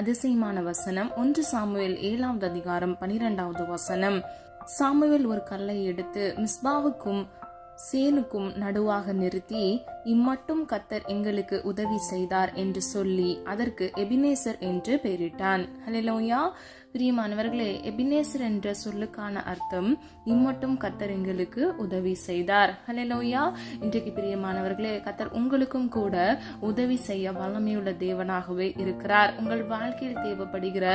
அதிசயமான வசனம் 1 சாமுவேல் 7வது அதிகாரம் 12வது வசனம். சாமுவேல் ஒரு கல்லை எடுத்து மிஸ்பாவுக்கும் சேனுக்கும் நடுவாக நிறுத்தி, இம்மட்டும் கர்த்தர் எங்களுக்கு உதவி செய்தார் என்று சொல்லி அதற்கு எபினேசர் என்று பெயரிட்டான். ஹல்லேலூயா. பிரியமானவர்களே, எபினேசர் என்ற சொல்லுக்கான அர்த்தம் இம்மட்டும் கர்த்தர் எங்களுக்கு உதவி செய்தார். ஹல்லேலூயா. இன்றைக்கு பிரியமானவர்களே, கர்த்தர் உங்களுக்கும் கூட உதவி செய்ய வல்லமையுள்ள தேவனாகவே இருக்கிறார். உங்கள் வாழ்க்கையில் தேவைப்படுகிற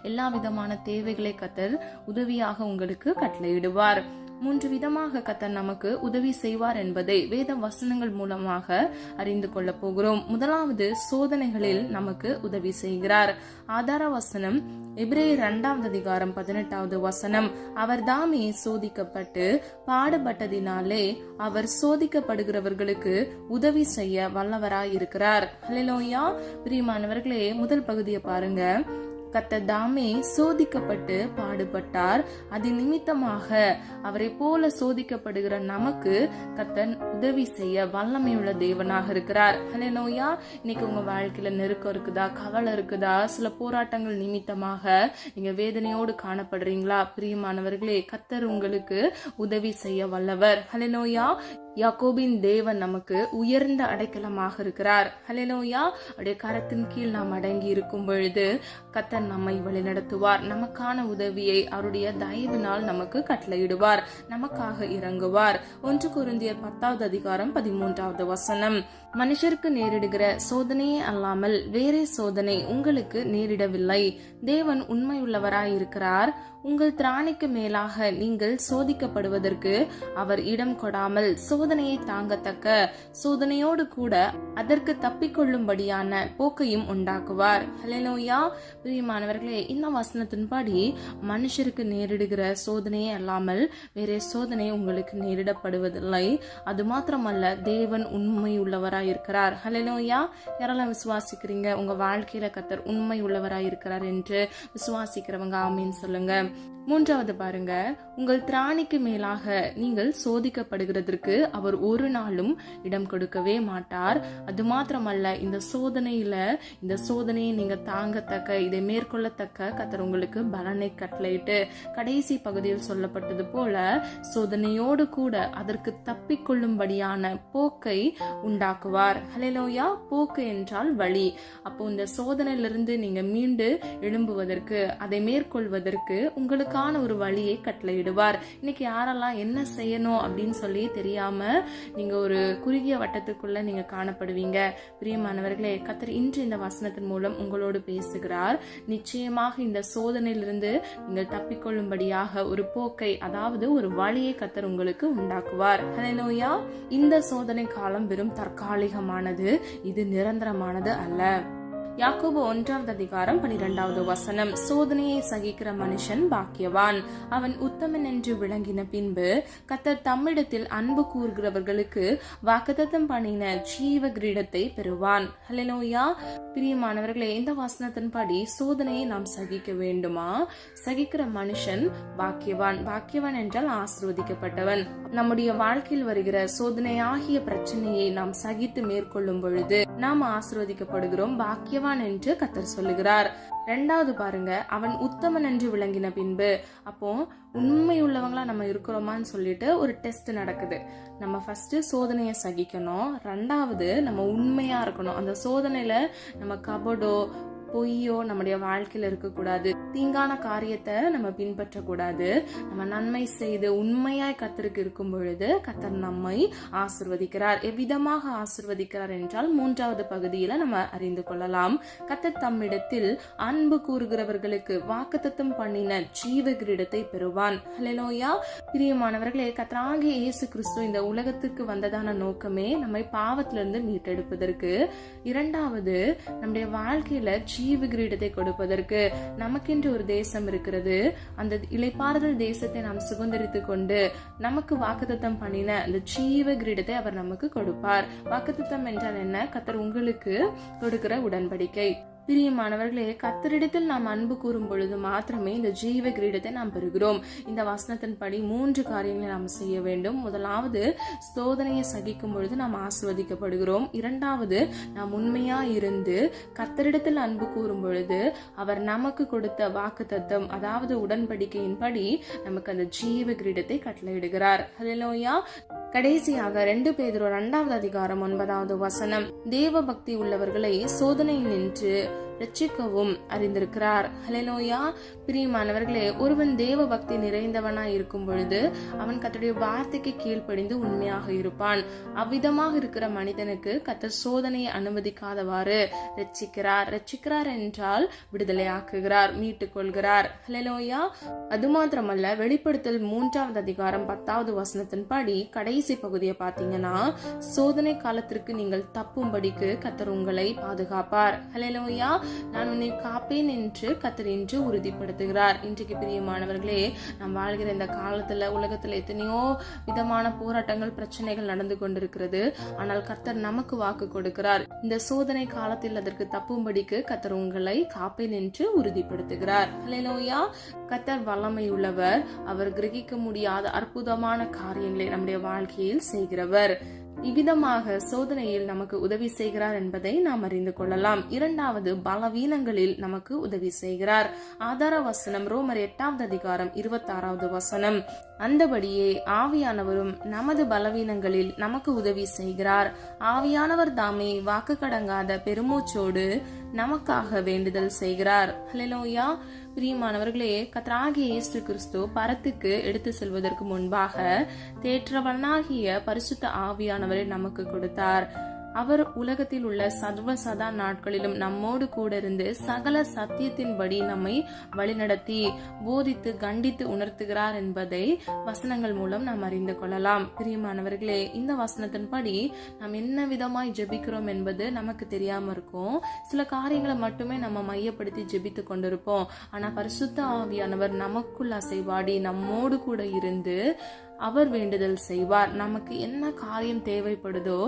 எல்லா விதமான தேவைகளை கர்த்தர் உதவியாக உங்களுக்கு கட்டளையிடுவார். 3 விதமாக கர்த்தர் நமக்கு உதவி செய்வார் என்பதை வேத வசனங்கள் மூலமாக அறிந்து கொள்ள போகிறோம். முதலாவது, சோதனைகளில் நமக்கு உதவி செய்கிறார். ஆதார வசனம் எபிரேயர் 2வது அதிகாரம் 18வது வசனம். அவர் தாமே சோதிக்கப்பட்டு பாடுபட்டதினாலே அவர் சோதிக்கப்படுகிறவர்களுக்கு உதவி செய்ய வல்லவராய் இருக்கிறார். ஹல்லேலூயா. பிரியமானவர்களே, முதல் பகுதியை பாருங்க. கர்த்தர் தாமே சோதிக்கப்பட்டு பாடுபட்டார், அது நிமித்தமாக அவரை போல சோதிக்கப்படுகிற நமக்கு கர்த்தர் உதவி செய்ய வல்லமையுள்ள தேவனாக இருக்கிறார். ஹல்லேலூயா. இன்னைக்கு உங்க வாழ்க்கையில நெருக்கம் இருக்குதா, கவலை இருக்குதா, சில போராட்டங்கள் நிமித்தமாக நீங்க வேதனையோடு காணப்படுறீங்களா? பிரியமானவர்களே, கர்த்தர் உங்களுக்கு உதவி செய்ய வல்லவர். ஹல்லேலூயா. யாக்கோபின் தேவன் நமக்கு உயர்ந்த அடைக்கலமாக இருக்கிறார். ஹல்லேலூயா. அவருடைய கரத்தின் கீழ் நாம் அடங்கி இருக்கும் பொழுது கர்த்தர் நம்மை வழிநடத்துவார். நமக்கான உதவியை அவருடைய தயவினால் நமக்கு கட்டளையிடுவார், நமக்காக இறங்குவார். 1 கொரிந்தியர் 10வது அதிகாரம் 13வது வசனம். மனுஷருக்கு நேரிடுகிற சோதனையே அல்லாமல் வேறே சோதனை உங்களுக்கு நேரிடவில்லை. தேவன் உண்மையுள்ளவராய் இருக்கிறார். உங்கள் திராணிக்கு மேலாக நீங்கள் சோதிக்கப்படுவதற்கு அவர் இடம் கொடாமல் சோதனையை தாங்கத்தக்க சோதனையோடு கூட அதற்கு தப்பிக்கொள்ளும்படியான போக்கையும் உண்டாக்குவார். ஹல்லேலூயா. பிரியமானவர்களே, இந்த வசனத்தின்படி மனுஷருக்கு நேரிடுகிற சோதனையே அல்லாமல் வேற சோதனை உங்களுக்கு நேரிடப்படுவதில்லை. அது மாத்திரமல்ல, தேவன் உண்மை உள்ளவராய் இருக்கிறார். ஹல்லேலூயா. யாரெல்லாம் விசுவாசிக்கிறீங்க உங்க வாழ்க்கையில கர்த்தர் உண்மை உள்ளவராய் இருக்கிறார் என்று விசுவாசிக்கிறவங்க ஆமீன் சொல்லுங்க. 3வது பாருங்க, உங்கள் திராணிக்கு மேலாக நீங்கள் சோதிக்கப்படுகிறதற்கு அவர் ஒரு நாளும் இடம் கொடுக்கவே மாட்டார். அது மாத்திரமல்ல, இந்த சோதனையை நீங்க தாங்கத்தக்க, இதை மேற்கொள்ளத்தக்க கர்த்தர் உங்களுக்கு பலனை கட்டளையிட்டு கடைசி பகுதியில் சொல்லப்பட்டது போல சோதனையோடு கூட அதற்கு தப்பிக்கொள்ளும்படியான போக்கை உண்டாக்குவார். ஹல்லேலூயா. போக்கு என்றால் வழி. அப்போ இந்த சோதனையிலிருந்து நீங்க மீண்டு எழும்புவதற்கு, அதை மேற்கொள்வதற்கு உங்களுக்கான ஒரு வழியை கட்டளையிடுவார். இன்னைக்கு யாரெல்லாம் என்ன செய்யணும் அப்படின்னு சொல்லி தெரியாம நீங்க ஒரு குறுகிய வட்டத்துக்குள்ள நீங்க காணப்படுவீங்க. பிரியமானவர்களே, கர்த்தர் இன்று இந்த வசனத்தின் மூலம் உங்களோடு பேசுகிறார். நிச்சயமாக இந்த சோதனையிலிருந்து நீங்கள் தப்பிக்கொள்ளும்படியாக ஒரு போக்கை, அதாவது ஒரு வழியை கர்த்தர் உங்களுக்கு உண்டாக்குவார். ஹல்லேலூயா. இந்த சோதனை காலம் வெறும் தற்காலிகமானது, இது நிரந்தரமானது அல்ல. யாக்கோபு 1வது அதிகாரம் 12வது வசனம். சோதனையை சகிக்கிற மனுஷன் பாக்கியவான், அவன் உத்தமன் என்று விளங்கின பின்பு கர்த்தர் தம்மிடத்தில் அன்பு கூறுகிறவர்களுக்கு வாக்குத்தத்தம் பண்ணின ஜீவ கிரீடத்தை பெறுவான். ஹல்லேலூயா. பிரியமானவர்களே, இந்த வசனத்தின்படி சோதனையை நாம் சகிக்க வேண்டுமா? சகிக்கிற மனுஷன் பாக்கியவான். பாக்கியவான் என்றால் ஆசீர்வதிக்கப்பட்டவன். நம்முடைய வாழ்க்கையில் வருகிற சோதனையாகிய பிரச்சனையை நாம் சகித்து மேற்கொள்ளும் பொழுது நாம் ஆசீர்வதிக்கப்படுகிறோம், பாக்கியவான் என்று கர்த்தர் சொல்லுகிறார். 2வது பாருங்க, அவன் உத்தமன் என்று விளங்கின பின்பு. அப்போ உண்மை உள்ளவங்களா நம்ம இருக்கிறோமான்னு சொல்லிட்டு ஒரு டெஸ்ட் நடக்குது. நம்ம ஃபர்ஸ்ட் சோதனையை சகிக்கணும், 2வது நம்ம உண்மையா இருக்கணும். அந்த சோதனையில நம்ம கபடோ பொய்யோ நம்முடைய வாழ்க்கையில இருக்கக்கூடாது. தீங்கான காரியத்தை நம்ம பின்பற்றக்கூடாது. நம்ம நன்மை செய்து உண்மையாய் கர்த்தருக்கு இருக்கும் பொழுது கர்த்தர் நம்மை ஆசீர்வதிக்கிறார். எவ்விதமாக ஆசீர்வதிக்கிறார் என்றால் 3வது பகுதியில நம்ம அறிந்து கொள்ளலாம். கர்த்தர் தம்மிடத்தில் அன்பு கூறுகிறவர்களுக்கு வாக்குத்தத்தம் பண்ணின ஜீவ கிரீடத்தை பெறுவான். ஹல்லேலூயா. பிரியமானவர்களே, கர்த்தராகிய இயேசு கிறிஸ்து இந்த உலகத்துக்கு வந்ததான நோக்கமே நம்மை பாவத்திலிருந்து மீட்டெடுப்பதற்கு. 2வது, நம்முடைய வாழ்க்கையில ஜீவ கிரீடத்தை கொடுப்பதற்கு. நமக்கென்று ஒரு தேசம் இருக்கிறது. அந்த இளைப்பாறுதல் தேசத்தை நாம் சுதந்தரித்துக் கொண்டு நமக்கு வாக்குத்தத்தம் பண்ணின அந்த ஜீவ கிரீடத்தை அவர் நமக்கு கொடுப்பார். வாக்குத்தத்தம் என்றால் என்ன? கர்த்தர் உங்களுக்கு கொடுக்கிற உடன்படிக்கை. பிரியமானவர்களே, கர்த்தரிடத்தில் நாம் அன்பு கூறும் பொழுது மாத்திரமே இந்த ஜீவ கிரீடத்தை நாம் பெறுகிறோம். இந்த வசனத்தின்படி 3 காரியங்களை நாம் செய்ய வேண்டும். முதலாவது, சோதனையை சகிக்கும் பொழுது நாம் ஆசீர்வதிக்கப்படுகிறோம். இரண்டாவது, நாம் உண்மையா இருந்து கர்த்தரிடத்தில் அன்பு கூறும் பொழுது அவர் நமக்கு கொடுத்த வாக்குத்தத்தம், அதாவது உடன்படிக்கையின்படி நமக்கு அந்த ஜீவ கிரீடத்தை கட்டளையிடுகிறார். ஹல்லேலூயா. கடைசியாக 2 பேதுரு 2வது அதிகாரம் 9வது வசனம், தேவ பக்தி உள்ளவர்களை சோதனை நின்று ரட்சிக்கவும் அறிந்திருக்கிறார். ஹல்லேலூயா. பிரியமானவர்களே, ஒருவன் தேவ பக்தி நிறைந்தவனாய் இருக்கும் பொழுது அவன் கர்த்தருடைய வார்த்தைக்கு கீழ்ப்படிந்து உண்மையாக இருப்பான். அவ்விதமாக இருக்கிற மனிதனுக்கு கர்த்தர் சோதனையை அனுமதிக்காதவாறு ரட்சிக்கிறார் என்றால் விடுதலை ஆக்குகிறார், மீட்டுக் கொள்கிறார். ஹல்லேலூயா. அது மாத்திரமல்ல, வெளிப்படுத்தல் 3வது அதிகாரம் 10வது வசனத்தின்படி கடைசி பகுதியை பார்த்தீங்கன்னா, சோதனை காலத்திற்கு நீங்கள் தப்பும்படிக்கு கர்த்தர் உங்களை பாதுகாப்பார். ஹல்லேலூயா. நான் உன்னை காப்பேன் என்று கர்த்தர் இன்று உறுதிப்படுத்துகிறார். இன்றைக்கு பிரியமானவர்களே, நாம் வாழ்கிற இந்த காலத்துல உலகத்துல எத்தனையோ விதமான போராட்டங்கள், பிரச்சனைகள் நடந்து கொண்டிருக்கிறது. ஆனால் கர்த்தர் நமக்கு வாக்கு கொடுக்கிறார், இந்த சோதனை காலத்தில் அதற்கு தப்பும்படிக்கு கர்த்தர் உங்களை காப்பேன் என்று உறுதிப்படுத்துகிறார். ஹல்லேலூயா. கர்த்தர் வல்லமை உள்ளவர். அவர் கிரகிக்க முடியாத அற்புதமான காரியங்களை நம்முடைய வாழ்க்கையில் செய்கிறவர். இவ்விதமாக சோதனையில் நமக்கு உதவி செய்கிறார் என்பதை நாம் அறிந்து கொள்ளலாம். இரண்டாவது, பலவீனங்களில் நமக்கு உதவி செய்கிறார். ஆதார வசனம் ரோமர் 8வது அதிகாரம் 26வது வசனம், அந்தபடியே ஆவியானவரும் நமது பலவீனங்களில் நமக்கு உதவி செய்கிறார். ஆவியானவர் தாமே வாக்கு கடங்காத பெருமூச்சோடு நமக்காக வேண்டுதல் செய்கிறார். ஹல்லேலூயா. பிரியமானவர்களே, கர்த்தராகிய இயேசு கிறிஸ்து பரத்துக்கு எடுத்து செல்வதற்கு முன்பாக தேற்றவனாகிய பரிசுத்த ஆவியானவரை நமக்கு கொடுத்தார். அவர் உலகத்தில் உள்ள சதா நாட்களிலும் நம்மோடு கூட இருந்து சகல சத்தியத்தின்படி நம்மை வழிநடத்தி போதித்து கண்டித்து உணர்த்துகிறார் என்பதை வசனங்கள் மூலம் நாம் அறிந்து கொள்ளலாம். பிரியமானவர்களே, இந்த வசனத்தின்படி நாம் என்ன விதமாய் ஜெபிக்கிறோம் என்பது நமக்கு தெரியாம இருக்கும். சில காரியங்களை மட்டுமே நம்ம மையப்படுத்தி ஜெபித்து கொண்டிருப்போம். ஆனா பரிசுத்த ஆவியானவர் நமக்குள் அசைவாடி நம்மோடு கூட இருந்து அவர் வேண்டுதல் செய்வார். நமக்கு என்ன காரியம் தேவைப்படுதோ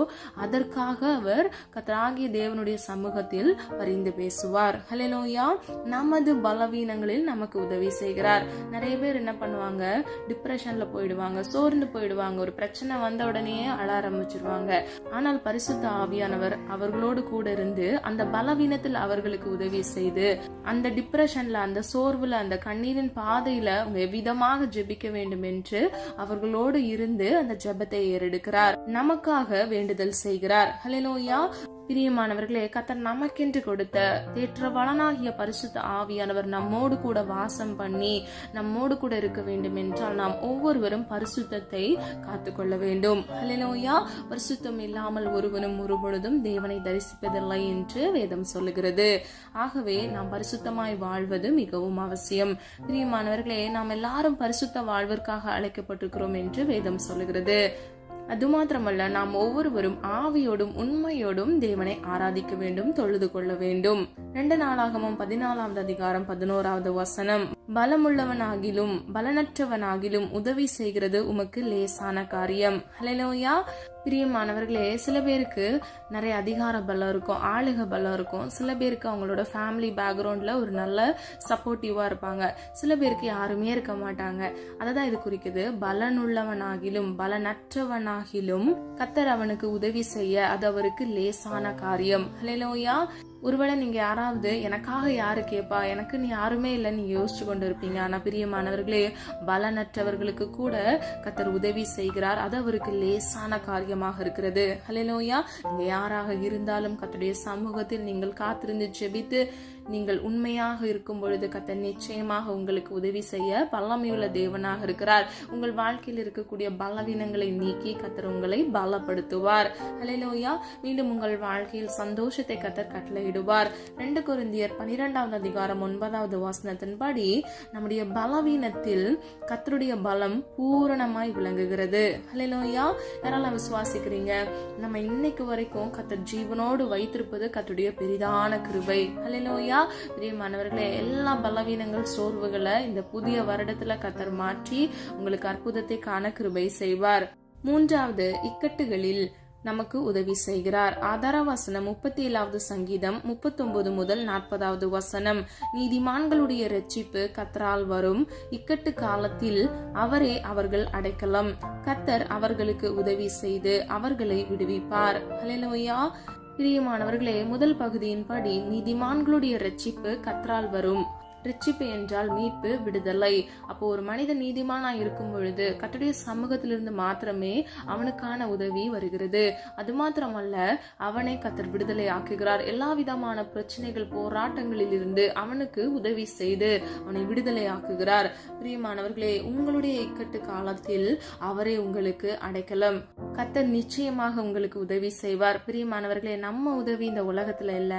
அதற்காக அவர் கர்த்தராகிய தேவனுடைய சமூகத்தில் பரிந்து பேசுவார். ஹல்லேலூயா. நமது பலவீனங்களில் நமக்கு உதவி செய்கிறார். நிறைய பேர் என்ன பண்ணுவாங்க, டிப்ரெஷன்ல போயிடுவாங்க, சோர்ந்து போயிடுவாங்க, ஒரு பிரச்சனை வந்த உடனே அழ ஆரம்பிச்சிருவாங்க. ஆனால் பரிசுத்த ஆவியானவர் அவர்களோடு கூட இருந்து அந்த பலவீனத்தில் அவர்களுக்கு உதவி செய்து அந்த டிப்ரெஷன்ல, அந்த சோர்வுல, அந்த கண்ணீரின் பாதையில அவங்க எவ்விதமாக ஜெபிக்க வேண்டும் என்று அவர்களோடு இருந்து அந்த ஜெபத்தை ஏறெடுக்கிறார், நமக்காக வேண்டுதல் செய்கிறார். ஹல்லேலூயா. பிரியமானவர்களே, கர்த்தர் நமக்கென்று கொடுத்த தேற்றவளனாகிய பரிசுத்த ஆவியானவர் நம்மோடு கூட வாசம் பண்ணி நம்மோடு கூட இருக்க வேண்டும் என்றால் நாம் ஒவ்வொருவரும் பரிசுத்தத்தை காத்துக்கொள்ள வேண்டும். ஹல்லேலூயா. பரிசுத்தம் இல்லாமல் ஒருவனும் ஒருபொழுதும் தேவனை தரிசிப்பதில்லை என்று வேதம் சொல்லுகிறது. ஆகவே நாம் பரிசுத்தமாய் வாழ்வது மிகவும் அவசியம். பிரியமானவர்களே, நாம் எல்லாரும் பரிசுத்த வாழ்விற்காக அழைக்கப்பட்டிருக்கிறோம் என்று வேதம் சொல்லுகிறது. அது மாத்திரமல்ல, நாம் ஒவ்வொருவரும் ஆவியோடும் உண்மையோடும் தேவனை ஆராதிக்க வேண்டும், தொழுது கொள்ள வேண்டும். 2 நாளாகமம் 14வது அதிகாரம் 11வது வசனம், பலமுள்ளவனாகிலும் பலனற்றவனாகிலும் உதவி செய்கிறது உமக்கு லேசான காரியம். ஹல்லேலூயா. பிரியமானவர்களே, சில பேருக்கு நிறைய அதிகார பலம் இருக்கும், ஆளுக பலம் இருக்கும். சில பேருக்கு அவங்களோட ஃபேமிலி பேக்ரவுண்ட்ல ஒரு நல்ல சப்போர்ட்டிவா இருப்பாங்க. சில பேருக்கு யாருமே இருக்க மாட்டாங்க. அததான் இது குறிக்குது. பலனுள்ளவனாகிலும் பலனற்றவனாகிலும் கர்த்தர் அவனுக்கு உதவி செய்ய அது அவருக்கு லேசான காரியம். ஹல்லேலூயா. ஒருவேளை நீங்க யாராவது எனக்காக யாரு கேட்பா, எனக்கு நீ யாருமே இல்லை நீங்க யோசிச்சு கொண்டு இருப்பீங்க. ஆனா பிரியமானவர்களே, பலனற்றவர்களுக்கு கூட கர்த்தர் உதவி செய்கிறார். அது அவருக்கு லேசான காரியமாக இருக்கிறது. ஹல்லேலூயா. நீங்க யாராக இருந்தாலும் கர்த்தருடைய சமூகத்தில் நீங்கள் காத்திருந்து ஜெபித்து நீங்கள் உண்மையாக இருக்கும் பொழுது கர்த்தர் நிச்சயமாக உங்களுக்கு உதவி செய்ய வல்லமையுள்ள தேவனாக இருக்கிறார். உங்கள் வாழ்க்கையில் இருக்கக்கூடிய பலவீனங்களை நீக்கி கர்த்தர் உங்களை பலப்படுத்துவார். ஹல்லேலூயா. மீண்டும் உங்கள் வாழ்க்கையில் சந்தோஷத்தை கர்த்தர் கட்டளையிடுவார். 2 கொரிந்தியர் 12வது அதிகாரம் 9வது வசனத்தின்படி நம்முடைய பலவீனத்தில் கர்த்தருடைய பலம் பூரணமாய் விளங்குகிறது. ஹல்லேலூயா. யாரால விசுவாசிக்கிறீங்க? நம்ம இன்னைக்கு வரைக்கும் கர்த்தர் ஜீவனோடு வைத்திருப்பது கர்த்தருடைய பெரிதான கிருபை. ஹல்லேலூயா. பிரியமானவர்களே, எல்லா பலவீனங்கள் சோர்வுகளை இந்த புதிய வருடத்துல கர்த்தர் மாற்றி உங்களுக்கு அற்புதத்தை காண கிருபை செய்வார். 3வது, இக்கட்டுகளில் நமக்கு உதவி செய்கிறார். ஆதார வசனம் 37வது சங்கீதம் 39 முதல் 40வது வசனம். நீதிமான்களுடைய இரட்சிப்பு கர்த்தரால் வரும், இக்கட்டு காலத்தில் அவரே அவர்கள் அடைக்கலம். கர்த்தர் அவர்களுக்கு உதவி செய்து அவர்களை விடுவிப்பார். ஹல்லேலூயா. பிரியமானவர்களே, முதல் பகுதியின்படி நீதிமான்களுடைய இரட்சிப்பு கர்த்தரால் வரும். ரட்சிப்பு என்றால் மீட்பு, விடுதலை. அப்போ ஒரு மனிதன் நீதிமானா இருக்கும் பொழுது கர்த்தருடைய சமூகத்திலிருந்து மாத்திரமே அவனுக்கான உதவி வருகிறது. அது மாத்திரமல்ல, அவனை கர்த்தர் விடுதலை ஆக்குகிறார். எல்லா விதமான பிரச்சனைகள், போராட்டங்களில் இருந்து அவனுக்கு உதவி செய்து அவனை விடுதலை ஆக்குகிறார். பிரியமானவர்களே, உங்களுடைய இக்கட்டு காலத்தில் அவரே உங்களுக்கு அடைக்கலம். கர்த்தர் நிச்சயமாக உங்களுக்கு உதவி செய்வார். பிரியமானவர்களே, நம்ம உதவி இந்த உலகத்துல இல்ல,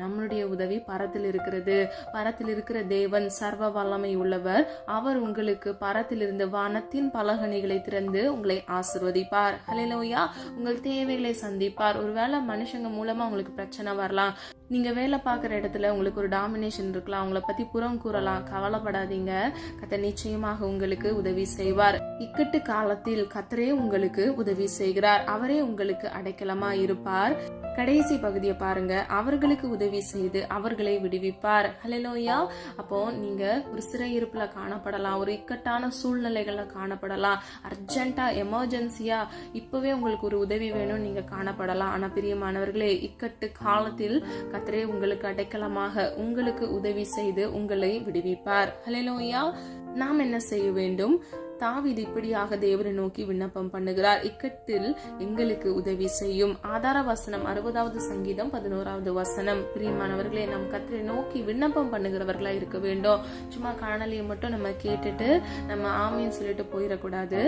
நம்மளுடைய உதவி பரத்தில் இருக்கிறது. பரத்தில் இருக்கிற தேவன் சர்வ வல்லமை உள்ளவர். அவர் உங்களுக்கு பரத்திலிருந்து வானத்தின் பலகணிகளை திறந்து உங்களை ஆசீர்வதிப்பார். ஹல்லேலூயா. உங்கள் தேவைகளை சந்திப்பார். ஒருவேளை மனுஷங்க மூலமா உங்களுக்கு பிரச்சனை வரலாம். நீங்க வேலை பார்க்குற இடத்துல உங்களுக்கு ஒரு டாமினேஷன் இருக்கலாம், அவங்கள பத்தி புறம் கூறலாம். கவலைப்படாதீங்க, கர்த்தர் நிச்சயமாக உங்களுக்கு உதவி செய்வார். இக்கட்டு காலத்தில் கர்த்தரே உங்களுக்கு உதவி செய்கிறார். அவரே உங்களுக்கு அடைக்கலமா இருப்பார். கடைசி பகுதியை பாருங்க. அவர்களுக்கு உதவி செய்து அவர்களை விடுவிப்பார். ஹல்லேலூயா. அப்போ நீங்க ஒரு சிறையிருப்புல காணப்படலாம், ஒரு இக்கட்டான சூழ்நிலைகள்ல காணப்படலாம், அர்ஜென்ட்டா எமர்ஜென்சியா இப்பவே உங்களுக்கு ஒரு உதவி வேணும் நீங்க காணப்படலாம். ஆனா பிரியமானவர்களே, இக்கட்டு காலத்தில் கர்த்தரே உங்களுக்கு அடைக்கலமாக உங்களுக்கு உதவி செய்து உங்களை விடுவிப்பார். ஹல்லேலூயா. நாம் என்ன செய்ய வேண்டும்? தாவீது இப்படியாக தேவனை நோக்கி விண்ணப்பம் பண்ணுகிறார். இக்கட்டில் எங்களுக்கு உதவி செய்யும். ஆதார வசனம் 60வது சங்கீதம் 11வது வசனம். பிரியமானவர்களே, நம் கர்த்தரை நோக்கி விண்ணப்பம் பண்ணுகிறவர்களா இருக்க வேண்டும். சும்மா காணொலியை மட்டும் நம்ம கேட்டுட்டு நம்ம ஆமீன் சொல்லிட்டு போயிடக்கூடாது.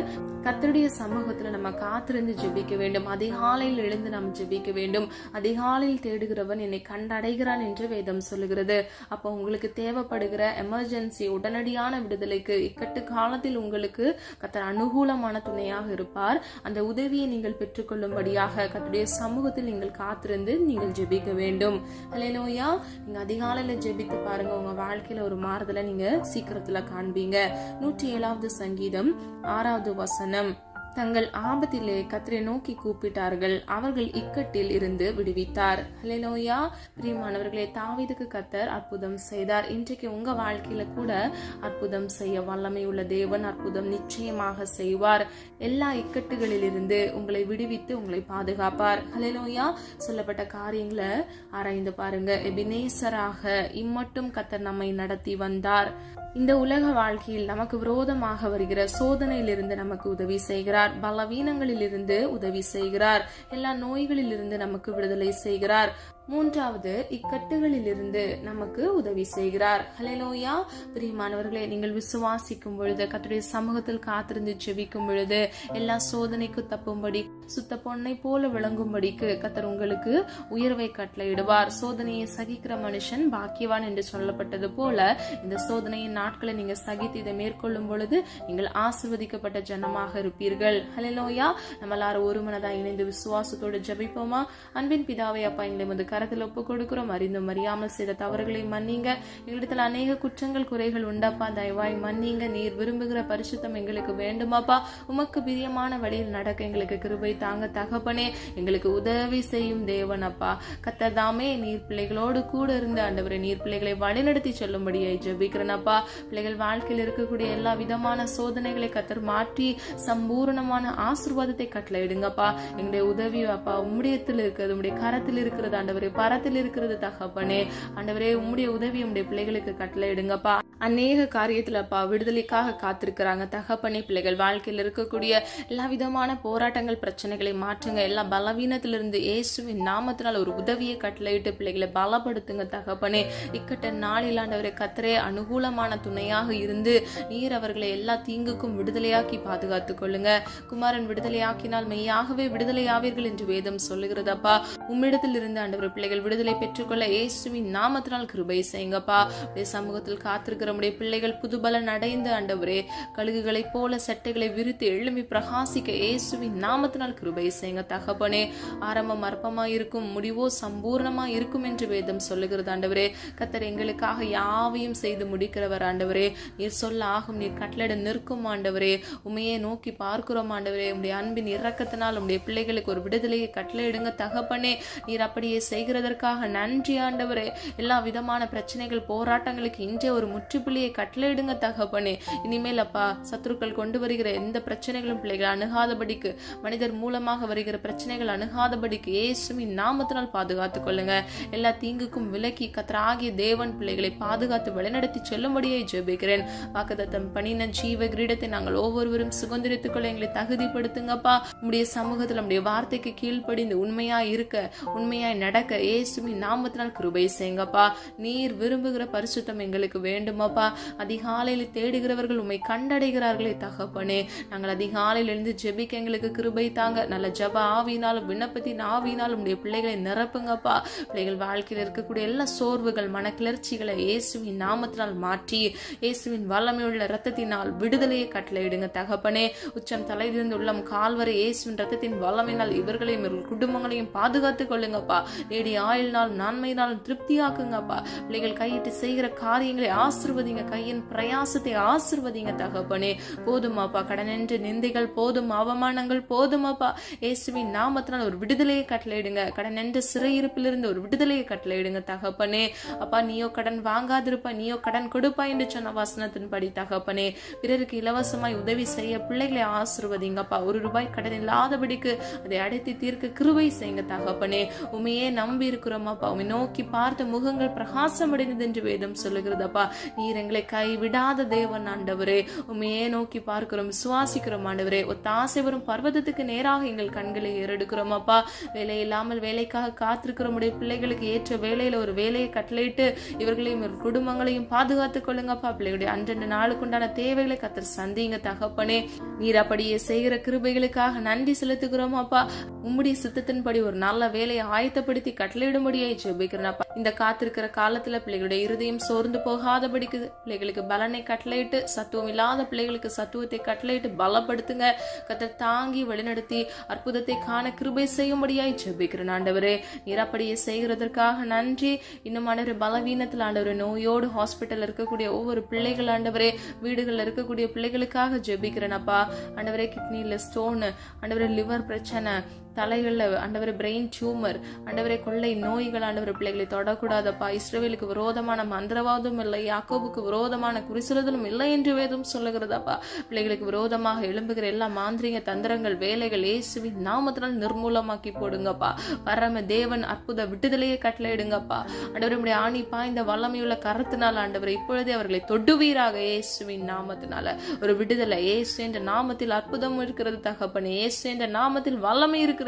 கர்த்தருடைய சமூகத்துல நம்ம காத்திருந்து ஜெபிக்க வேண்டும். அதிகாலையில் எழுந்து நாம் ஜெபிக்க வேண்டும். அதிகாலையில் தேடுகிறவன் என்னை கண்டடைகிறான் என்று வேதம் சொல்லுகிறது. அப்போ உங்களுக்கு தேவைப்படுகிற எமர்ஜென்சி, உடனடியான விடுதலைக்கு, இக்கட்டு காலத்தில் உங்களுக்கு கர்த்தர் அனுகூலமான துணையாக இருப்பார். அந்த உதவியை நீங்கள் பெற்றுக்கொள்ளும்படியாக கர்த்தருடைய சமூகத்தில் நீங்கள் காத்திருந்து நீங்கள் ஜெபிக்க வேண்டும். ஹல்லேலூயா. நீங்க அதிகாலையில ஜெபித்து பாருங்க, உங்க வாழ்க்கையில ஒரு மாறுதலை நீங்க சீக்கிரத்துல காண்பீங்க. 107வது சங்கீதம் 6வது வசனம். தங்கள் ஆபத்திலே கர்த்தரை நோக்கி கூப்பிட்டார்கள், அவர்கள் இக்கட்டில் இருந்து விடுவித்தார். ஹல்லேலூயா. பிரியமானவர்களே, தாவீதுக்கு கர்த்தர் அற்புதம் செய்தார். இன்றைக்கு உங்க வாழ்க்கையில கூட அற்புதம் செய்ய வல்லமை உள்ள தேவன் அற்புதம் நிச்சயமாக செய்வார். எல்லா இக்கட்டுகளில் இருந்து உங்களை விடுவித்து உங்களை பாதுகாப்பார். ஹல்லேலூயா. சொல்லப்பட்ட காரியங்களை ஆராய்ந்து பாருங்க. எபினேசராக இம்மட்டும் கர்த்தர் நம்மை நடத்தி வந்தார். இந்த உலக வாழ்க்கையில் நமக்கு விரோதமாக வருகிற சோதனையிலிருந்து நமக்கு உதவி செய்கிறார். பலவீனங்களில் இருந்து உதவி செய்கிறார். எல்லா நோய்களில் இருந்து நமக்கு விடுதலை செய்கிறார். மூன்றாவது, இக்கட்டுகளில் இருந்து நமக்கு உதவி செய்கிறார். ஹல்லேலூயா. பிரியமானவர்களே, நீங்கள் விசுவாசிக்கும் பொழுது, கர்த்தருடைய சமூகத்தில் காத்திருந்து ஜெபிக்கும் பொழுது, எல்லா சோதனைக்கு தப்பும்படி சுத்த பொன்னை போல விளங்கும்படிக்கு கர்த்தர் உங்களுக்கு உயர்வை கட்டளையிடுவார். சோதனையை சகிக்கிற மனுஷன் பாக்கியவான் என்று சொல்லப்பட்டது போல, இந்த சோதனையின் நாட்களை நீங்க சகித்து இதை மேற்கொள்ளும் பொழுது நீங்கள் ஆசீர்வதிக்கப்பட்ட ஜனமாக இருப்பீர்கள். ஹல்லேலூயா. நம்ம எல்லாரும் ஒரு மனதா இணைந்து விசுவாசத்தோடு ஜெபிப்போமா? அன்பின் பிதாவே, அப்பா, எங்களை கரத்தில் ஒப்பு கொடுக்கிறோம். அறிந்தும் அறியாமல் செய்த தவறுகளை மன்னிங்க. எங்களிடத்தில் அநேக குற்றங்கள் குறைகள் உண்டப்பா, தயவாய் மன்னிங்க. நீர் விரும்புகிற பரிசுத்தம் எங்களுக்கு வேண்டுமாப்பா. உமக்கு பிரியமான வழியில் நடக்க எங்களுக்கு கிருபை தாங்க தகப்பனே. எங்களுக்கு உதவி செய்யும் தேவன் அப்பா. கர்த்தர் தாமே நீர் பிள்ளைகளோடு கூட இருந்து ஆண்டவரே, நீர் பிள்ளைகளை வழிநடத்தி சொல்லும்படியை ஜெபிக்கிறேனப்பா. பிள்ளைகள் வாழ்க்கையில் இருக்கக்கூடிய எல்லா விதமான சோதனைகளை கர்த்தர் மாற்றி சம்பூர்ணமான ஆசீர்வாதத்தை கட்டளையிடுங்கப்பா. எங்களுடைய உதவி அப்பா உம்முடையத்தில் இருக்கிறது, உம்முடைய கரத்தில் இருக்கிறது ஆண்டவரே, பரத்தில் இருக்கிறது தகப்பனே. ஆண்டவரே, உம்முடைய உதவி உம்முடைய பிள்ளைகளுக்கு கட்டளை இடுங்கப்பா. அநேக காரியத்துலப்பா விடுதலைக்காக காத்திருக்கிறாங்க தகப்பனே. பிள்ளைகள் வாழ்க்கையில் இருக்கக்கூடிய எல்லா விதமான போராட்டங்கள், பிரச்சனைகளை மாற்றுங்க. எல்லா பலவீனத்திலிருந்து இயேசுவின் நாமத்தினால் ஒரு உதவியை கட்டளையிட்டு பிள்ளைகளை பலப்படுத்துங்க தகப்பனே. இக்கட்ட நாளில் ஆண்டவரே கர்த்தரே அனுகூலமான துணையாக இருந்து நீர் அவர்களை எல்லா தீங்குக்கும் விடுதலையாக்கி பாதுகாத்துக் கொள்ளுங்க. குமாரன் விடுதலையாக்கினால் மெய்யாகவே விடுதலையாவீர்கள் என்று வேதம் சொல்லுகிறதப்பா. உம்மிடத்தில் இருந்து ஆண்டவரே ஆண்டவர் பிள்ளைகள் விடுதலை பெற்றுக்கொள்ள இயேசுவின் நாமத்தினால் கிருபை செய்யுங்கப்பா. உடைய சமூகத்தில் காத்திருக்கிற உடைய பிள்ளைகள் புதுபலன் அடைந்து ஆண்டவரே கழுகுகளை போல சட்டைகளை விரித்து எழும்பி பிரகாசிக்க இயேசுவின் நாமத்தினால் கிருபை செய்யுங்க தகப்பனே. ஆரம்பம் அற்பமா இருக்கும், முடிவோ சம்பூர்ணமா இருக்கும் என்று வேதம் சொல்லுகிறது ஆண்டவரே. கர்த்தர் எங்களுக்காக யாவையும் செய்து முடிக்கிறவர் ஆண்டவரே. நீர் சொல்ல ஆகும், நீர் கட்டளை நிற்கும் ஆண்டவரே. உமையே நோக்கி பார்க்கிறோம் ஆண்டவரே. உடைய அன்பின் இரக்கத்தினால் உடைய பிள்ளைகளுக்கு ஒரு விடுதலையை கட்டளையிடுங்க தகப்பனே. நீர் அப்படியே செய்கிறதற்காக நன்றி ஆண்டவரே. எல்லா விதமான பிரச்சனைகள் போராட்டங்களுக்கு இன்றே ஒரு முற்றுப்புள்ளியை கட்டளையிடுங்க தகப்பனே. இனிமேல் அப்பா சத்துருக்கள் கொண்டு வருகிற எந்த பிரச்சனைகளும் பிள்ளைகள் அணுகாதபடிக்கு, மனிதர் மூலமாக வருகிற பிரச்சனைகள் அணுகாதபடிக்கு இயேசுவின் நாமத்தினால் பாதுகாத்துக் கொள்ளுங்க. எல்லா தீங்குக்கும் விலக்கி கர்த்தராகிய தேவன் பிள்ளைகளை பாதுகாத்து வழிநடத்தி செல்லும்படியே ஜெபிக்கிறேன். வாக்குத்தத்தம் பண்ணின ஜீவ கிரீடத்தை நாங்கள் ஒவ்வொருவரும் சுதந்திரித்துக் கொள்ள எங்களை தகுதிப்படுத்துங்கப்பா. உம்முடைய சமூகத்தில் நம்முடைய வார்த்தைக்கு கீழ்ப்படிந்து உண்மையாய் இருக்க, உண்மையாய் நடக்க இயேசுவின் நாமத்தினால் கிருபை செய்யுங்கப்பா. நீர் விரும்புகிற பரிசுத்தம் எங்களுக்கு வேண்டுமாப்பா. அதிகாலையில் தேடுகிறவர்கள் உம்மை கண்டடைகிறார்களே தகப்பனே. நாங்கள் அதிகாலையில் இருந்து ஜெபிக்க எங்களுக்கு கிருபை தாங்க. நல்ல ஜப ஆவியினாலும் விண்ணப்பத்தின் ஆவியினாலும் உடைய பிள்ளைகளை நிரப்புங்கப்பா. பிள்ளைகள் வாழ்க்கையில் இருக்கக்கூடிய எல்லா சோர்வுகள், மனக்கிளர்ச்சிகளை இயேசுவின் நாமத்தினால் மாற்றி இயேசுவின் வல்லமையுள்ள இரத்தத்தினால் விடுதலையை கட்டளையிடுங்க தகப்பனே. உச்சம் தலையிலிருந்து உள்ளம் கால்வரை இயேசுவின் இரத்தத்தின் வல்லமையினால் இவர்களையும் இவர்கள் குடும்பங்களையும் பாதுகாத்துக் கொள்ளுங்கப்பா. நேடி ஆயுள்னாலும் நன்மையினாலும் திருப்தியாக்குங்கப்பா. பிள்ளைகள் கையிட்டு செய்கிற காரியங்களை ஆசிர்வதிங்க. கையின் பிரயாசத்தை ஆசிர்வதிங்க தகப்பனே. போதுமாப்பா கடனென்று நிந்தைகள் போதும், அவமானங்கள் போதுமாப்பா. இயேசுவின் நாமத்தினால் ஒரு விடுதலையை கட்டளையிடுங்க. கடன் என்ற சிறையிருப்பிலிருந்து ஒரு விடுதலையை கட்டளையிடுங்க தகப்பனே. அப்பா நீயோ கடன் வாங்காதிருப்பா, நீயோ கடன் கொடுப்பா என்று சொன்ன வசனத்தின் படி தகப்பனே. பிறருக்கு இலவசமாய் உதவி செய்ய பிள்ளைகளை ஆசிர்வதிங்கப்பா. ₹1 கடன் இல்லாதபடிக்கு அதை அடைத்து தீர்க்க கிருபை செய்யுங்க தகப்பனே. உமையே நம்பி இருக்கிறோமாப்பா. உமை நோக்கி பார்த்த முகங்கள் பிரகாசம் அடைந்தது என்று வேதம் சொல்லுகிறதப்பா. நீர் எங்களை கைவிடாத தேவன் ஆண்டவரே. உமையே நோக்கி பார்க்கிறோம், விசுவாசிக்கிறோம் ஆண்டவரே. ஒத்தாசை வரும் பர்வதத்துக்கு நேராக எங்கள் கண்களை ஏறெடுக்கிறோம் அப்பா. வேலை இல்லாமல் வேலைக்காக காத்திருக்கிற உடைய பிள்ளைகளுக்கு ஏற்ற வேலையில ஒரு வேலையை கட்டளையிட்டு இவர்களையும் குடும்பங்களையும் பாதுகாத்துக் கொள்ளுங்கப்பா. பிள்ளைகளுடைய அன்றெண்டு நாளுக்குண்டான தேவைகளை கர்த்தர் சந்திங்க தகப்பனே. நீர் அப்படியே செய்கிற கிருபைகளுக்காக நன்றி செலுத்துகிறோம் அப்பா. உம்முடைய சித்தத்தின்படி ஒரு நல்ல வேலையை ஆயத்தப்படுத்தி கட்டளையிடும்படியே ஜெபிக்கிறேன். இந்த காத்திருக்கிற காலத்துல பிள்ளைகளுடைய இருதயம் சோர்ந்து போகாதபடிக்கு பிள்ளைகளுக்கு பலனை கட்டளையிட்டு, சத்துவம் இல்லாத பிள்ளைகளுக்கு சத்துவத்தை கட்டளையிட்டு பலப்படுத்துங்க. கர்த்தர் தாங்கி வழிநடத்தி அற்புதத்தை காண கிருபை செய்யும்படியாய் ஜெபிக்கிறேன் ஆண்டவரே. நீர் அப்படியே செய்கிறதற்காக நன்றி. இன்னும் ஆண்டவரே பலவீனத்தில் ஆண்டவரே நோயோடு ஹாஸ்பிட்டல் இருக்கக்கூடிய ஒவ்வொரு பிள்ளைகள் ஆண்டவரே, வீடுகள்ல இருக்கக்கூடிய பிள்ளைகளுக்காக ஜெபிக்கிறேன் அப்பா. ஆண்டவரே கிட்னில ஸ்டோன், ஆண்டவரே லிவர் பிரச்சனை, தலைகள்ல ஆண்டவரே பிரெயின் டியூமர், ஆண்டவரே கொள்ளை நோய்கள் ஆண்டவரே பிள்ளைகளை தொடக்கூடாதப்பா. இஸ்ரவேலுக்கு விரோதமான மந்திரவாதம் இல்லை, யாக்கோபுக்கு விரோதமான குறிசுறுதலும் இல்லை என்று வேதம் சொல்லுகிறதப்பா. பிள்ளைகளுக்கு விரோதமாக எழும்புகிற எல்லா மாந்திரிக தந்திரங்கள், வேலைகள் இயேசுவின் நாமத்தினால் நிர்மூலமாக்கி போடுங்கப்பா. பரம தேவன் அற்புத விடுதலையை கட்டளையிடுங்கப்பா. ஆண்டவரே ஆணி பாய்ந்த வல்லமையுள்ள கரத்தினால் ஆண்டவரே இப்பொழுதே அவர்களை தொடுவீராக. இயேசுவின் நாமத்தினால ஒரு விடுதலை. இயேசு என்ற நாமத்தில் அற்புதம் இருக்கிறது தகப்பனே. இயேசு என்ற நாமத்தில் வல்லமை இருக்கிறது.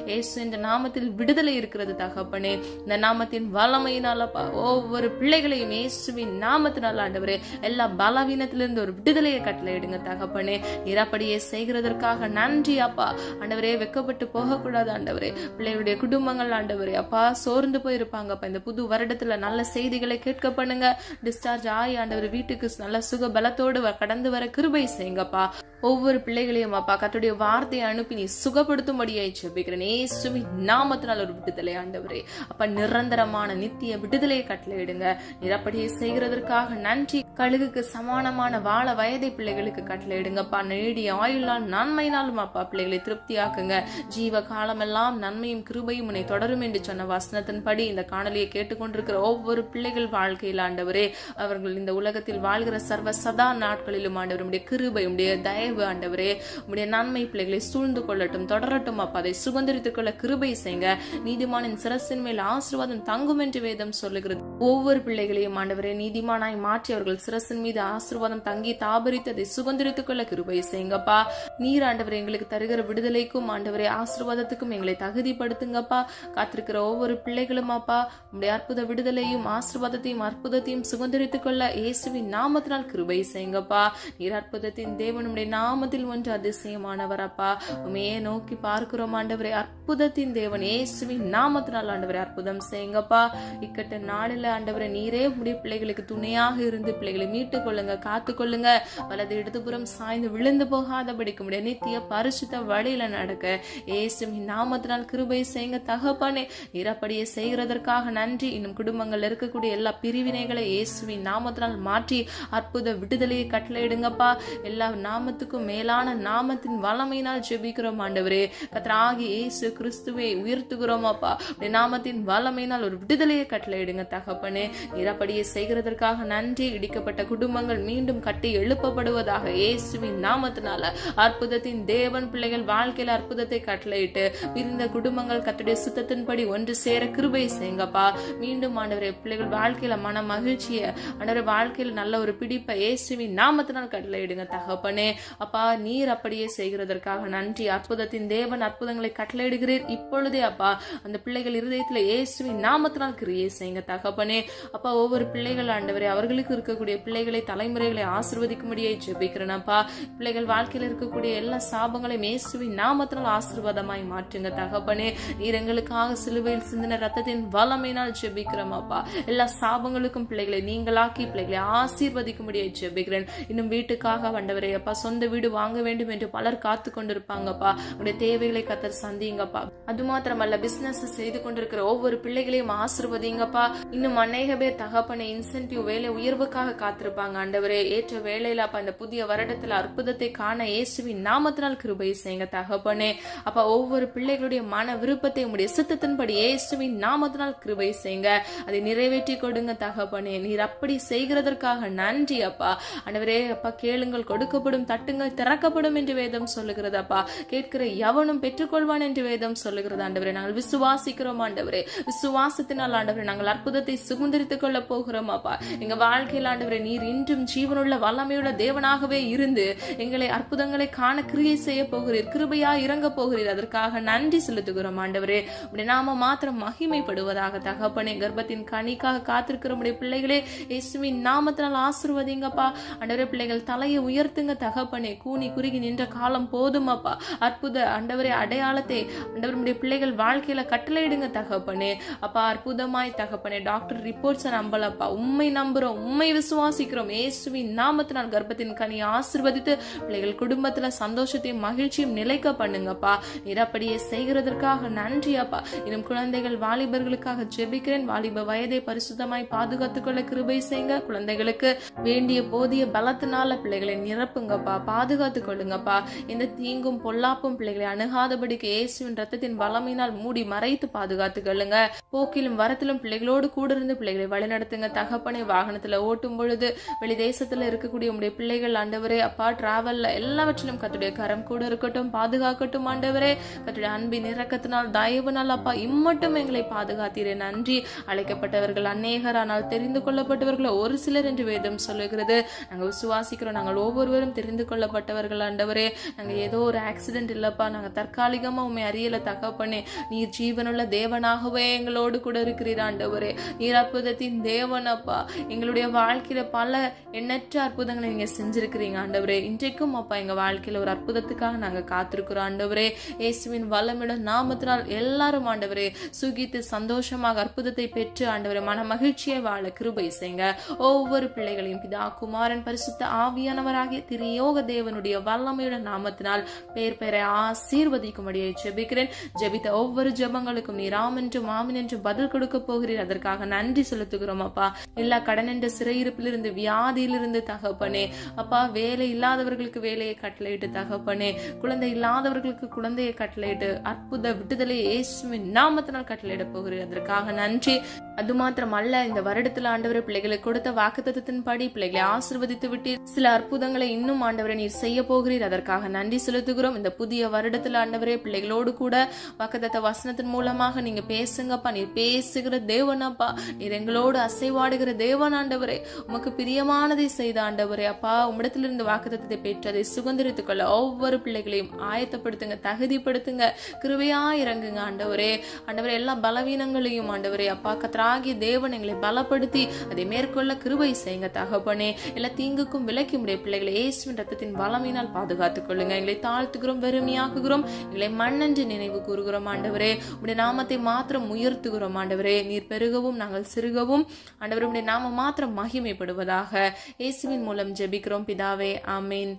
இயேசு என்ற நாமத்தில் விடுதலை இருக்கிறது தகப்பனே. இந்த நாமத்தின் வல்லமையினாலப்பா ஒவ்வொரு பிள்ளைகளையும் இயேசுவின் நாமத்தினால் ஆண்டவரே எல்லா பலவீனத்திலிருந்து ஒரு விடுதலையை கட்டளையிடுங்க தகப்பனே. அப்படியே செய்கிறதற்காக நன்றி அப்பா. ஆண்டவரே வெக்கப்பட்டு போகக்கூடாது ஆண்டவரே. பிள்ளைகளுடைய குடும்பங்கள் ஆண்டவரே அப்பா சோர்ந்து போயிருப்பாங்கப்பா. இந்த புது வருடத்துல நல்ல செய்திகளை கேட்க பண்ணுங்க. டிஸ்சார்ஜ் ஆகி ஆண்டவர் வீட்டுக்கு நல்ல சுக பலத்தோடு கடந்து வர கிருபை செய்யுங்கப்பா. ஒவ்வொரு பிள்ளைகளையும் அப்பா கர்த்தருடைய வார்த்தையை அனுப்பி நீ சுகப்படுத்தும்படியாய் ஜெபிக்கிறேன். இயேசுவின் நாமத்தினால் ஒரு விடுதலை ஆண்டவரே அப்பா. நிரந்தரமான நித்திய விடுதலையை கட்டளையிடுங்க. நீர் அப்படியே செய்கிறதற்காக நன்றி. கழுகுக்கு சமானமான வாழ வயதை பிள்ளைகளுக்கு கட்டளையிடுங்கப்பா. நீடிய ஆயுளால் நன்மையினாலும் அப்பா பிள்ளைகளை திருப்தியாக்குங்க. ஜீவ காலமெல்லாம் நன்மையும் கிருபையும் உன்னை தொடரும் என்று சொன்ன வசனத்தின்படி இந்த காணொலியை கேட்டுக்கொண்டிருக்கிற ஒவ்வொரு பிள்ளைகள் வாழ்க்கையில் ஆண்டவரே அவர்கள் இந்த உலகத்தில் வாழ்கிற சர்வ சதா நாட்களிலும் ஆண்டவர் உடைய கிருபை, உடைய தயவு ஆண்டவரே, உடைய நன்மை பிள்ளைகளை சூழ்ந்து கொள்ளட்டும், தொடரட்டும் அப்பா. அதை சுதந்திரித்துக் கொள்ள கிருபை செய்யுங்க. நீதிமானின் சிரசின் மேல் ஆசீர்வாதம் தங்கும் என்று வேதம் சொல்லுகிறது. ஒவ்வொரு பிள்ளைகளையும் ஆண்டவரே நீதிமானாய் மாற்றி அவர்கள் சிரசின் மீது ஆசீர்வாதம் தங்கி தாபரித்து அதை சுதந்திரித்துக் கொள்ள கிருபை செய்யுங்கப்பா. நீர் ஆண்டவரே எங்களுக்கு தருகிற விடுதலைக்கும் ஆண்டவரே ஆசீர்வாதத்துக்கும் எங்களை தகுதிப்படுத்துங்கப்பா. காத்திருக்கிற ஒவ்வொரு பிள்ளைகளும் அப்பா உடைய அற்புத விடுதலையும் ஆசீர்வாதத்தையும் அற்புதத்தையும் சுதந்திரித்துக் கொள்ள இயேசுவின் நாமத்தினால் கிருபை செய்யுங்கப்பா. நீர் அற்புதத்தின் தேவன் உடைய நாமத்தில் ஒன்று அதிசயமானவர் அப்பா. உமையே நோக்கி பார்க்கிறோம் ஆண்டவரே. அற்புதத்தின் தேவன் இயேசுவின் நாமத்தினால் ஆண்டவரே அற்புதம் செய்யுங்கப்பா. இக்கட்ட நாளில் ஆண்டவரே நீரே உடைய பிள்ளைகளுக்கு துணையாக இருந்து பிள்ளைகளை மீட்டுக் கொள்ளுங்க, காத்து கொள்ளுங்க. வலது இடதுபுறம் சாய்ந்து விழுந்து போகாதபடிக்கு முடிய நித்திய பரிசுத்த வழியில நடக்க இயேசுவின் நாமத்தினால் கிருபை செய்யுங்க தகப்பனே. நீரப்படியே செய்கிறதற்காக நன்றி. இன்னும் குடும்பங்கள் இருக்கக்கூடிய எல்லா பிரிவினைகளை இயேசுவின் நாமத்தினால் மாற்றி அற்புத விடுதலையை கட்டளையிடுங்கப்பா. எல்லா நாமத்துக்கும் மேலான நாமத்தின் வல்லமையினால் ஜெபிக்கிறோம் ஆண்டவரே. கர்த்தராகிய இயேசு கிறிஸ்துவை உயர்த்துகிறோம் அப்பா. நாமத்தின் வல்லமையினால் ஒரு விடுதலையை கட்டளையிடுங்க தகப்பனே. நீரப்படியே செய்கிறதற்காக நன்றி. இடிக்கப்பட்ட குடும்பங்கள் மீண்டும் கட்டி எழுப்பப்படுவதாக இயேசுவின் நாமத்தினால அற்புதத்தின் தேவன் பிள்ளைகள் வாழ்க்கையில அற்புதத்தை கட்டளையிட்டு பிரிந்த குடும்பங்கள் கர்த்தருடைய சுத்தத்தின்படி ஒன்று சேர கிருபை செய்யுங்கப்பா. மீண்டும் ஆண்டவரே பிள்ளைகள் வாழ்க்கையில மன மகிழ்ச்சிய ஆண்டவரே வாழ்க்கையில நல்ல ஒரு பிடிப்பை இயேசுவின் நாமத்தினால் கட்டளையிடுங்க தகப்பனே. அப்பா நீர் அப்படியே செய்கிறதற்காக நன்றி. அற்புதத்தின் தேவன் அற்புதங்களை கட்டளையிடுகிறீர் இப்பொழுதே அப்பா. அந்த பிள்ளைகள் இருதயத்துல இயேசுவின் நாமத்தினால் கிரியை செய்யுங்க தகப்பனே. அப்பா ஒவ்வொரு பிள்ளைகள் ஆண்டவரே அவர்களுக்கு இருக்கக்கூடிய பிள்ளைகளை தலைமுறைகளை ஆசீர்வதிக்கும்படியே ஜெபிக்கிறேன் அப்பா. பிள்ளைகள் வாழ்க்கையில் இருக்கக்கூடிய எல்லா சாபங்களையும் இயேசுவின் நாமத்தினால் ஆசீர்வாதமாய் மாற்றுங்க தகப்பனே. நீர் எங்களுக்காக சிலுவையில் சிந்தின ரத்தத்தின் வல்லமையினால் ஜெபிக்கிறோம் அப்பா. எல்லா சாபங்களுக்கும் பிள்ளைகளை நீங்களாக்கி பிள்ளைகளை ஆசீர்வதிக்கும்படியே ஜெபிக்கிறேன். இன்னும் வீட்டுக்காக ஆண்டவரே அப்பா சொந்த வீடு வாங்க வேண்டும் என்று பலர் காத்து கொண்டிருப்பாங்கப்பா. உடைய தேவைகளை கர்த்தர் சந்திங்கப்பா. அது மாத்திரமல்ல பிசினஸ் செய்து கொண்டிருக்கிற ஒவ்வொரு பிள்ளைகளையும் ஆசீர்வதிங்கப்பா. இன்னும் அநேக பேர் தகப்பனை இன்சென்டிவ் வேலை உயர்வுக்காக காத்திருப்பாங்க ஆண்டவரே. ஏற்ற வேலையில அப்ப இந்த புதிய வருடத்துல அற்புதத்தை காண இயேசுவின் நாமத்தினால் கிருபை செய்யுங்க தகப்பனே. அப்ப ஒவ்வொரு பிள்ளைகளுடைய மன விருப்பத்தை உடைய சித்தத்தின்படி இயேசுவின் நாமத்தினால் கிருபை செய்யுங்க. அதை நிறைவேற்றி கொடுங்க தகப்பனே. நீர் அப்படி செய்கிறதற்காக நன்றி அப்பா. ஆண்டவரே அப்பா கேளுங்கள் கொடுக்கப்படும், தட்டுங்கள் திறக்கப்படும் என்று வேதம் சொல்லுகிறது அப்பா. கேட்கிற எவனும் பெற்றுக்கொள்வான் என்று வேதம் சொல்லுகிறது ஆண்டவரே. நாங்கள் விசுவாசிக்கிறோம் ஆண்டவரே. விசுவாசத்தினால் ஆண்டவரே நாங்கள் அற்புதத்தை சுதந்திரித்துக் கொள்ள போகிறோம் அப்பா. எங்க வாழ்க்கையில் ஆண்டவரே நீர் இன்றும் ஜீவனுள்ள வல்லமையுள்ள தேவனாகவே இருந்து எங்களை அற்புதங்களை காண கிரியை செய்ய போகிறீர். கிருபையா இறங்க போகிறீர். அதற்காக நன்றி செலுத்துகிறோம் ஆண்டவரே. உடைய நாம மாத்திரம் மகிமைப்படுவதாக தகப்பனே. கர்ப்பத்தின் கனிக்காக காத்திருக்கிற உடைய பிள்ளைகளே இயேசுவின் நாமத்தினால் ஆசீர்வதிங்கப்பா. ஆண்டவரே பிள்ளைகள் தலையை உயர்த்துங்க தகப்பனே. கூனி குறுகி நின்ற காலம் போதும் அப்பா. அற்புத ஆண்டவரே அடையாளத்தை ஆண்டவருடைய பிள்ளைகள் வாழ்க்கையில கட்டளையிடுங்க தகப்பனே. அப்பா அற்புதமாய் தகப்பனே. டாக்டர் ரிப்போர்ட்ஸை நம்பலப்பா. உண்மை நம்புறோம், உண்மை விசுவாசிக்கிறோம். இயேசுவின் நாமத்தினால் கர்ப்பத்தின் கனியை ஆசீர்வதித்து பிள்ளைகள் குடும்பத்துல சந்தோஷத்தையும் மகிழ்ச்சியும் நிலைக்க பண்ணுங்கப்பா. நிரப்படியே செய்கிறதற்காக நன்றி அப்பா. இன்னும் குழந்தைகள் வாலிபர்களுக்காக ஜெபிக்கிறேன். வாலிப வயதை பரிசுத்தமாய் பாதுகாத்துக் கொள்ள கிருபை செய்யுங்க. குழந்தைகளுக்கு வேண்டிய போதிய பலத்தினால பிள்ளைகளை நிரப்புங்கப்பா. பாதுகாத்துக் கொள்ளுங்கப்பா. இந்த தீங்கும் பொல்லாப்பும் பிள்ளைகளை அணுகாதபடிக்கு இயேசுவின் ரத்தத்தின் வல்லமையினால் மூடி மறைத்து பாதுகாத்துக் கொள்ளுங்க. போக்கிலும் வரத்திலும் பிள்ளைகளோடு கூட இருந்து பிள்ளைகளை வழிநடத்துங்க தகப்பனை. வாகனத்துல ஓட்டும் பொழுது வெளி தேசத்துல இருக்கக்கூடிய உங்களுடைய பிள்ளைகள் ஆண்டவரே அப்பா டிராவல்ல எல்லாவற்றிலும் கர்த்தருடைய கரம் கூட இருக்கட்டும், பாதுகாக்கட்டும் ஆண்டவரே. கர்த்தருடைய அன்பின் இரக்கத்தினால் தயவுனால் அப்பா இம்மட்டும் எங்களை பாதுகாத்தீரே நன்றி. அழைக்கப்பட்டவர்கள் அநேகர், ஆனால் தெரிந்து கொள்ளப்பட்டவர்கள் ஒரு சிலர் என்று வேதம் சொல்லுகிறது. நாங்கள் விசுவாசிக்கிறோம். நாங்கள் ஒவ்வொருவரும் தெரிந்து கொள்ளப்பட்டவர்கள் ஆண்டவரே. நாங்க ஏதோ ஒரு ஆக்சிடென்ட் இல்லப்பா. நாங்க தற்காலிகமா உண்மை அறியல தகப்பனே. நீர் ஜீவனுள்ள தேவனாகவே எங்களோடு கூட இருக்கிறீர் ஆண்டவரே. நீர் அற்புதத்தின் தேவன் அப்பா. எங்களுடைய வாழ்க்கையில பல எண்ணற்ற அற்புதங்களை நீங்க செஞ்சிருக்கிறீங்க ஆண்டவரே. இன்றைக்கும் அப்பா எங்க வாழ்க்கையில ஒரு அற்புதத்துக்காக நாங்க காத்திருக்கிறோம் ஆண்டவரே. இயேசுவின் வல்லமையுள்ள நாமத்தினால் எல்லாரும் ஆண்டவரே சுகித்து சந்தோஷமாக அற்புதத்தை பெற்று ஆண்டவரே மன மகிழ்ச்சியை வாழ கிருபை செய்யுங்க. ஒவ்வொரு பிள்ளைகளையும் பிதா குமாரன் பரிசுத்த ஆவியானவராகிய திரியோக தேவனுடைய வல்லமையுள்ள நாமத்தினால் பேர் பெற ஆசீர்வதிக்கும்படியை ஜெபிக்கிறேன். ஜெபித்த ஒவ்வொரு ஜெபங்களுக்கும் நீர் ஆம் என்றும் ஆமீன் என்று பதில் கொடுக்க போகிறீர். அதற்காக நன்றி செலுத்துகிறோம் அப்பா. எல்லா கடன் என்ற சிறையிருப்பிலிருந்து, வியாதியிலிருந்து தகப்பனே அப்பா, வேலை இல்லாதவர்களுக்கு வேலையை கட்டளையிட்டு தகப்பனே, குழந்தை இல்லாதவர்களுக்கு குழந்தையை கட்டளையிட்டு அற்புத விடுதலை இயேசுவின் நாமத்தினால் கட்டளையிட போகிறீர். அதற்காக நன்றி. அது மாத்திரம் அல்ல, இந்த வருடத்தில் ஆண்டவரை பிள்ளைகளுக்கு கொடுத்த வாக்குத்தத்தத்தின்படி பிள்ளைகளை ஆசீர்வதித்து விட்டீர். சில அற்புதங்களை இன்னும் ஆண்டவரை நீர் செய்ய போகிறீர். அதற்காக நன்றி செலுத்துகிறோம். இந்த புதிய வருடத்தில் ஆண்டவரே பிள்ளைகளோடு கூட வாக்குத்தத்த வசனத்தின் மூலமாக நீங்க பேசுங்கப்பா. நீர் பேசுகிற தேவனப்பா. நீர் எங்களோடு அசைவாடுகிற தேவன் ஆண்டவரே. உமக்கு பிரியமானதை செய்த ஆண்டவரே அப்பா. உம்மிடத்திலிருந்து வாக்குத்தத்தத்தை பெற்று அதை சுதந்திரித்துக் கொள்ள ஒவ்வொரு பிள்ளைகளையும் ஆயத்தப்படுத்துங்க, தகுதிப்படுத்துங்க, கிருபையா இறங்குங்க ஆண்டவரே. ஆண்டவரே எல்லா பலவீனங்களையும் ஆண்டவரே அப்பா கர்த்தராகிய தேவன் எங்களை பலப்படுத்தி அதை மேற்கொள்ள கிருபை செய்யுங்க தகப்பனே. எல்லா தீங்குக்கும் விலக்கி உடைய பிள்ளைகளை இயேசுவின் ரத்தத்தின் கரத்தின் வல்லமையினால் பாதுகாத்துக் கொள்ளுங்க. எங்களை தாழ்த்துகிறோம், வெறுமையாக்குகிறோம், எங்களை மண்ணென்று நினைவு கூறுகிறோம் ஆண்டவரே. உடைய நாமத்தை மாத்திரம் உயர்த்துகிறோம் ஆண்டவரே. நீர் பெருகவும் நாங்கள் சிறுகவும் ஆண்டவரே. உடைய நாமம் மாத்திரம் மகிமைப்படுவதாக இயேசுவின் மூலம் ஜெபிக்கிறோம் பிதாவே, ஆமேன்.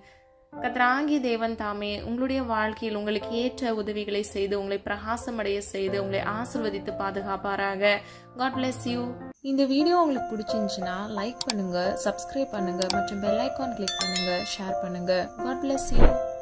கர்த்தராகிய தேவன் தாமே உங்களுடைய வாழ்க்கையில் உங்களுக்கு ஏற்ற உதவிகளை செய்து உங்களை பிரகாசமடைய செய்து உங்களை ஆசீர்வதித்து பாதுகாப்பாராக. God bless you. இந்த வீடியோ உங்களுக்கு பிடிச்சிருந்துச்சுன்னா லைக் பண்ணுங்க, சப்ஸ்கிரைப் பண்ணுங்க மற்றும் பெல் ஐகான் கிளிக் பண்ணுங்க, ஷேர் பண்ணுங்க. God bless you.